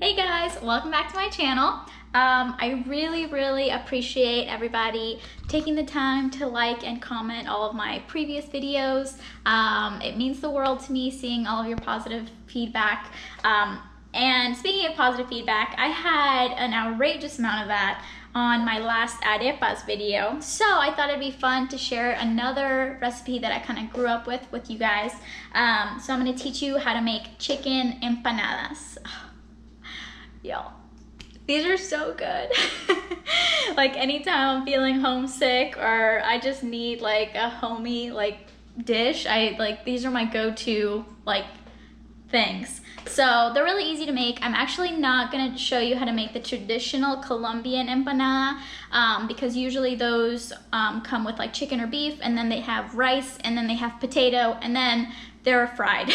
Hey guys, welcome back to my channel. I really appreciate everybody taking the time to like and comment all of my previous videos. It means the world to me seeing all of your positive feedback. And speaking of positive feedback, I had an outrageous amount of that on my last arepas video. So I thought it'd be fun to share another recipe that I kind of grew up with you guys. So I'm gonna teach you how to make chicken empanadas. Yo, these are so good. Like anytime I'm feeling homesick or I just need like a homey dish, these are my go-to things. So they're really easy to make. I'm actually not gonna show you how to make the traditional Colombian empanada because usually those come with like chicken or beef, and then they have rice, and then they have potato, and then they're fried.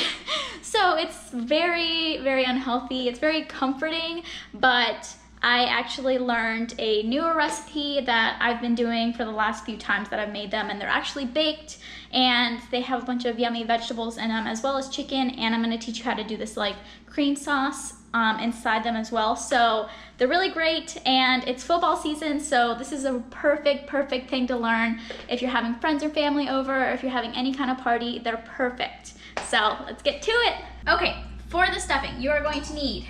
So it's very unhealthy. It's very comforting, but I actually learned a newer recipe that I've been doing for the last few times that I've made them, and they're actually baked and they have a bunch of yummy vegetables in them as well as chicken, and I'm gonna teach you how to do this like cream sauce inside them as well. So they're really great, and it's football season, so this is a perfect thing to learn if you're having friends or family over, or if you're having any kind of party. They're perfect. So let's get to it. Okay, for the stuffing, you are going to need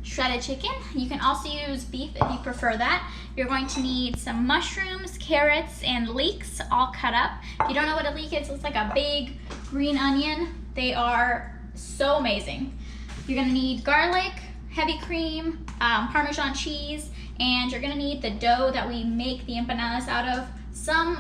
shredded chicken. You can also use beef if you prefer that. You're going to need some mushrooms, carrots, and leeks all cut up. If you don't know what a leek is, it's like a big green onion. They are so amazing. You're gonna need garlic, heavy cream, Parmesan cheese, and you're gonna need the dough that we make the empanadas out of. Some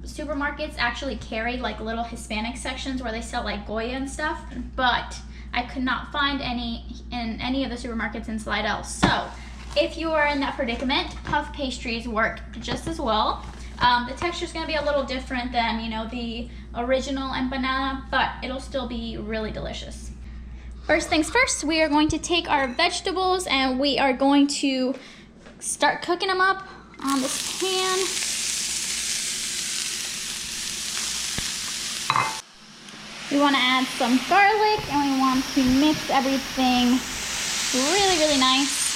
supermarkets actually carry like little Hispanic sections where they sell like Goya and stuff, but I could not find any in any of the supermarkets in Slidell. So if you are in that predicament, puff pastries work just as well. The texture is going to be a little different than, you know, the original empanada, but it'll still be really delicious. First things first, we are going to take our vegetables and we are going to start cooking them up on this pan. We want to add some garlic, and we want to mix everything really nice.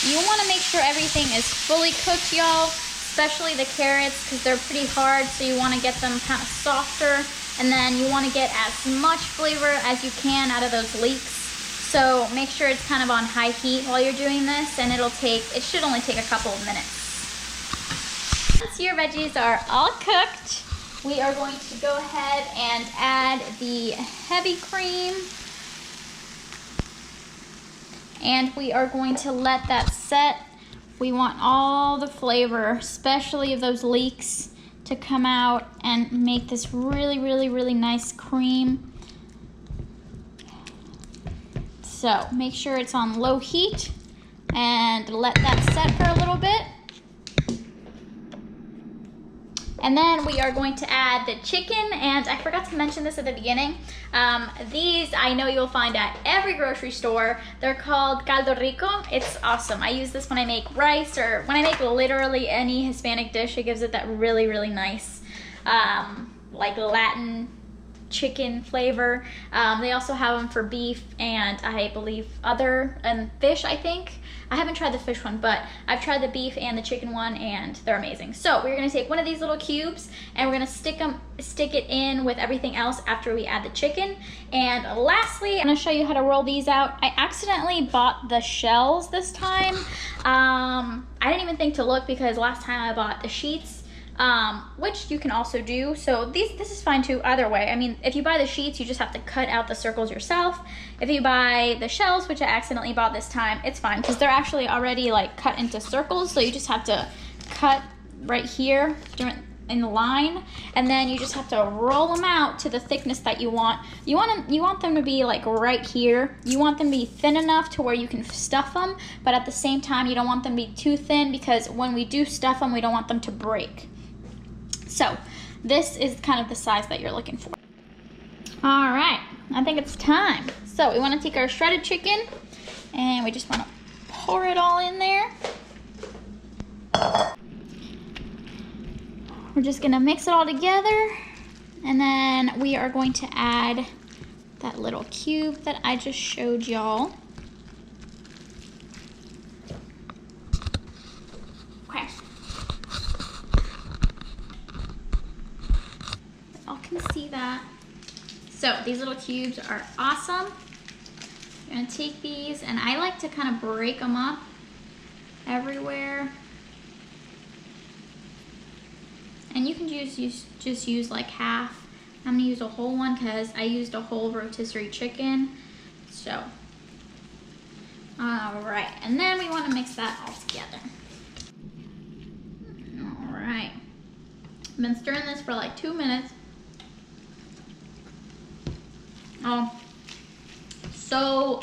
You want to make sure everything is fully cooked, y'all, especially the carrots, because they're pretty hard, so you want to get them kind of softer, and then you want to get as much flavor as you can out of those leeks. So make sure it's kind of on high heat while you're doing this, and it should only take a couple of minutes. Once your veggies are all cooked, we are going to go ahead and add the heavy cream. And we are going to let that set. We want all the flavor, especially of those leeks, to come out and make this really nice cream. So make sure it's on low heat and let that set for a little bit. And then we are going to add the chicken, and I forgot to mention this at the beginning. These I know you'll find at every grocery store. They're called Caldo rico. It's awesome. I use this when I make rice, or when I make literally any Hispanic dish. It gives it that really nice, like Latin chicken flavor. They also have them for beef and I believe fish, I think. I haven't tried the fish one, but I've tried the beef and the chicken one, and they're amazing. So we're gonna take one of these little cubes and we're gonna stick it in with everything else after we add the chicken. And lastly, I'm gonna show you how to roll these out. I accidentally bought the shells this time. I didn't even think to look because last time I bought the sheets, which you can also do. So this is fine too either way. I mean, if you buy the sheets, you just have to cut out the circles yourself. If you buy the shells, which I accidentally bought this time, it's fine because they're actually already like cut into circles. So you just have to cut right here in the line, and then you just have to roll them out to the thickness that you want. You want them to be like right here. You want them to be thin enough to where you can stuff them, but at the same time, you don't want them to be too thin because when we do stuff them, we don't want them to break. So this is kind of the size that you're looking for. All right, I think it's time. So we want to take our shredded chicken and we just want to pour it all in there. We're just gonna mix it all together And then we are going to add that little cube that I just showed y'all. Okay. Y'all can see that. So these little cubes are awesome. You're gonna take these, and I like to kind of break them up everywhere. And you can just use like half. I'm gonna use a whole one because I used a whole rotisserie chicken. So, all right, and then we want to mix that all together. All right, I've been stirring this for like 2 minutes. Oh, so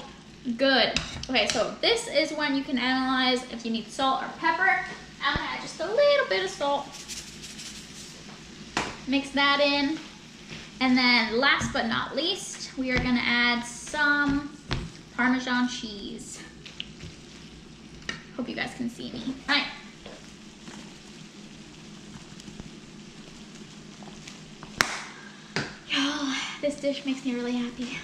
good. Okay, so this is when you can analyze if you need salt or pepper. I'm gonna add just a little bit of salt. Mix that in. And then last but not least, we are gonna add some Parmesan cheese. Hope you guys can see me. All right. Y'all, this dish makes me really happy.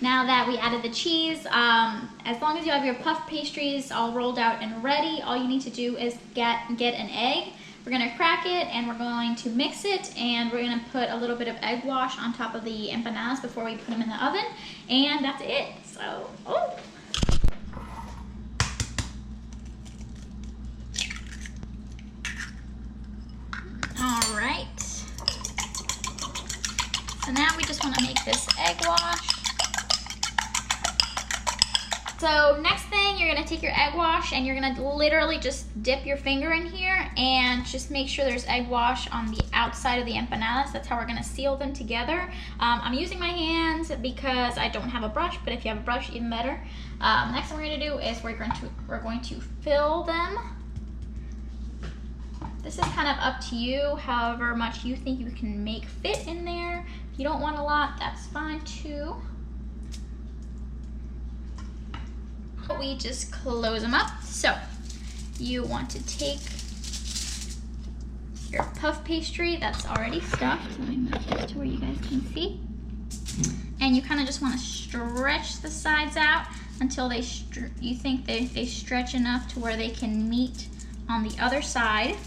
Now that we added the cheese, as long as you have your puff pastries all rolled out and ready, all you need to do is get an egg. We're gonna crack it and we're going to mix it, and we're gonna put a little bit of egg wash on top of the empanadas before we put them in the oven, and that's it. So, oh. All right. So now we just wanna make this egg wash. So next thing, you're gonna take your egg wash and you're gonna literally just dip your finger in here and just make sure there's egg wash on the outside of the empanadas. That's how we're gonna seal them together. I'm using my hands because I don't have a brush, but if you have a brush, even better. Next thing we're gonna do is we're going to fill them. This is kind of up to you, however much you think you can make fit in there. If you don't want a lot, that's fine too. We just close them up. So you want to take your puff pastry that's already stuffed. Let me move this to where you guys can see. And you kind of just want to stretch the sides out until you think they stretch enough to where they can meet on the other side.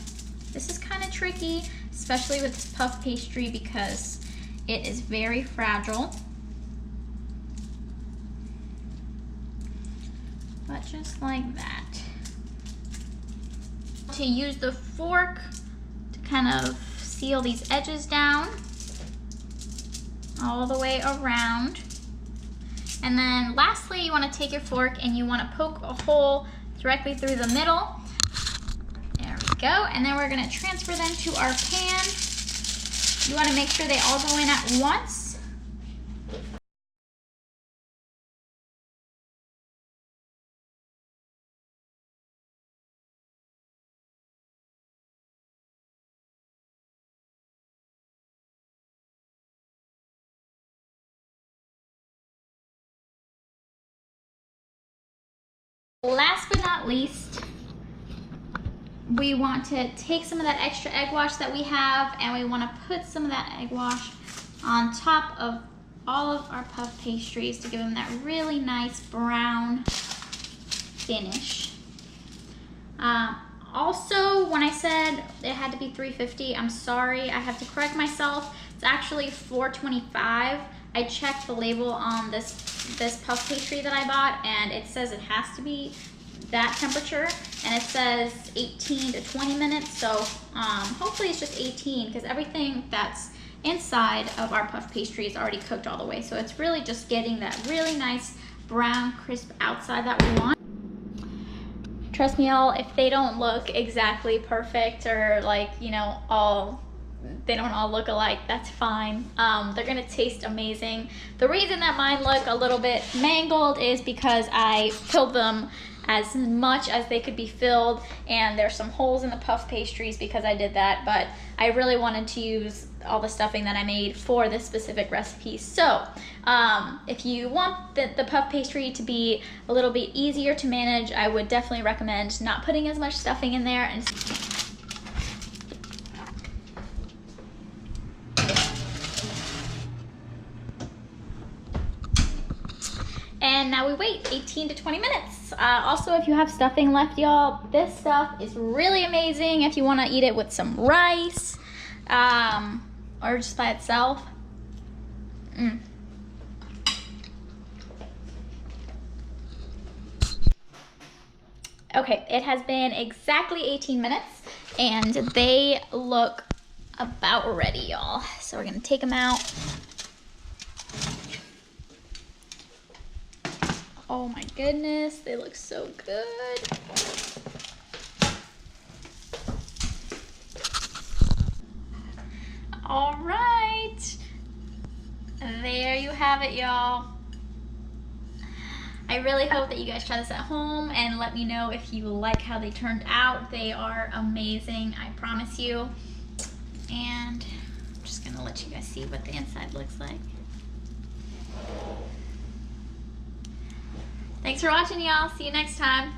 This is kind of tricky, especially with this puff pastry because it is very fragile. But just like that. To use the fork to kind of seal these edges down all the way around. And then lastly, you want to take your fork and you want to poke a hole directly through the middle. There we go. And then we're going to transfer them to our pan. You want to make sure they all go in at once. Last but not least, we want to take some of that extra egg wash that we have and we want to put some of that egg wash on top of all of our puff pastries to give them that really nice brown finish. Also, when I said it had to be 350, I'm sorry, I have to correct myself. It's actually 425. I checked the label on this puff pastry that I bought and it says it has to be that temperature and it says 18 to 20 minutes. So hopefully it's just 18 because everything that's inside of our puff pastry is already cooked all the way. So it's really just getting that really nice brown crisp outside that we want. Trust me y'all, if they don't look exactly perfect or like, you know, they don't all look alike, that's fine. They're gonna taste amazing. The reason that mine look a little bit mangled is because I filled them as much as they could be filled, and there's some holes in the puff pastries because I did that, but I really wanted to use all the stuffing that I made for this specific recipe. So if you want the puff pastry to be a little bit easier to manage, I would definitely recommend not putting as much stuffing in there. And And now we wait 18 to 20 minutes. Also, if you have stuffing left, y'all, this stuff is really amazing if you want to eat it with some rice or just by itself. Okay, it has been exactly 18 minutes and they look about ready, y'all. So we're gonna take them out. Oh my goodness, they look so good. All right, there you have it, y'all. I really hope that you guys try this at home and let me know if you like how they turned out. They are amazing, I promise you. And I'm just gonna let you guys see what the inside looks like. Thanks for watching, y'all. See you next time.